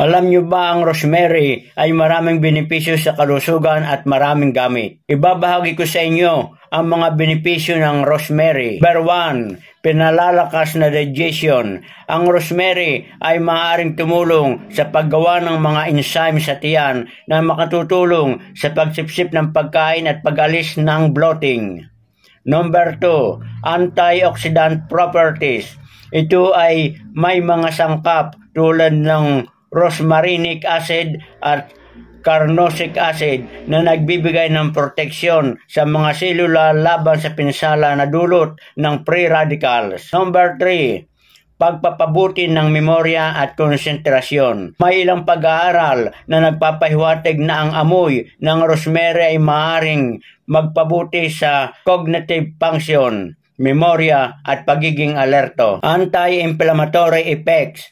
Alam nyo ba ang rosemary ay maraming benepisyo sa kalusugan at maraming gamit? Ibabahagi ko sa inyo ang mga benepisyo ng rosemary. Number 1, pinalalakas na digestion. Ang rosemary ay maaaring tumulong sa paggawa ng mga enzyme sa tiyan na makatutulong sa pagsipsip ng pagkain at pag-alis ng bloating. Number 2, antioxidant properties. Ito ay may mga sangkap tulad ng rosmarinic acid at carnosic acid na nagbibigay ng proteksyon sa mga selula laban sa pinsala na dulot ng free radicals. Number 3, pagpapabuti ng memorya at konsentrasyon. May ilang pag-aaral na nagpapahiwatig na ang amoy ng rosemary ay maaaring magpabuti sa cognitive function, memorya at pagiging alerto. Anti-inflammatory effects.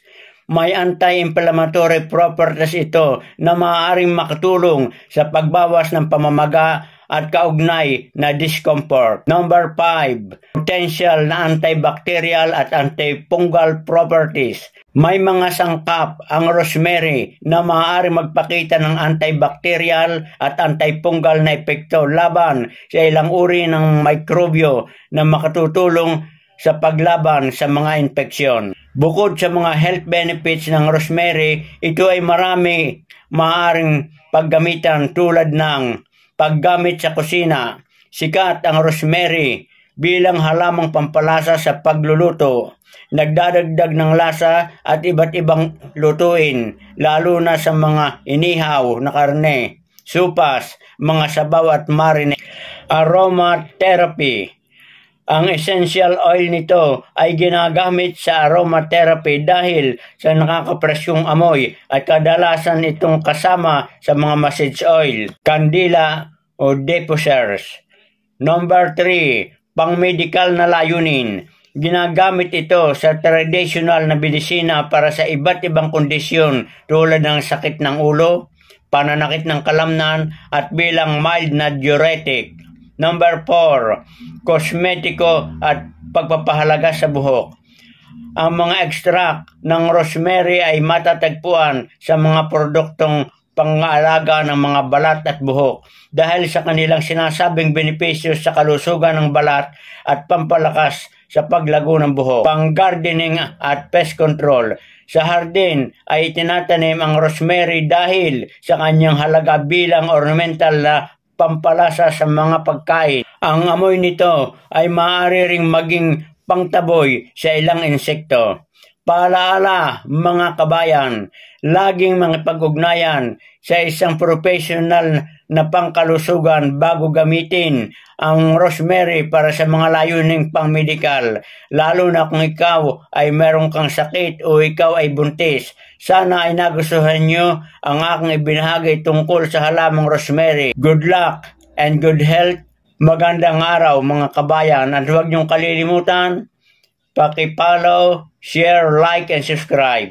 May anti-inflammatory properties ito na maaaring makatulong sa pagbawas ng pamamaga at kaugnay na discomfort. Number 5, potential na antibacterial at antifungal properties. May mga sangkap ang rosemary na maaaring magpakita ng antibacterial at antifungal na epekto laban sa ilang uri ng mikrobyo na makatutulong sa paglaban sa mga infeksyon. Bukod sa mga health benefits ng rosemary, ito ay marami maaaring paggamitan tulad ng paggamit sa kusina. Sikat ang rosemary bilang halamang pampalasa sa pagluluto. Nagdadagdag ng lasa at iba't ibang lutuin, lalo na sa mga inihaw na karne, supas, mga sabaw at marinade. Aromatherapy. Ang essential oil nito ay ginagamit sa aromatherapy dahil sa nakakapresyong amoy at kadalasan itong kasama sa mga massage oil, kandila o diffusers. Number 3, pang-medical na layunin. Ginagamit ito sa traditional na medisina para sa iba't ibang kondisyon tulad ng sakit ng ulo, pananakit ng kalamnan at bilang mild na diuretic. Number 4, kosmetiko at pagpapahalaga sa buhok. Ang mga extract ng rosemary ay matatagpuan sa mga produktong pang-aalaga ng mga balat at buhok dahil sa kanilang sinasabing benepisyo sa kalusugan ng balat at pampalakas sa paglago ng buhok. Pang-gardening at pest control. Sa hardin ay itinatanim ang rosemary dahil sa kanyang halaga bilang ornamental na pampalasa sa mga pagkain. Ang amoy nito ay maaari ring maging pangtaboy sa ilang insekto. Paalaala mga kabayan, laging mga pag-ugnayan sa isang professional na pangkalusugan bago gamitin ang rosemary para sa mga layuning pang-medikal, lalo na kung ikaw ay meron kang sakit o ikaw ay buntis. Sana ay nagustuhan nyo ang aking ibinahagi tungkol sa halamang rosemary. Good luck and good health. Magandang araw mga kabayan at huwag niyong kalilimutan, paki-follow, share, like, and subscribe.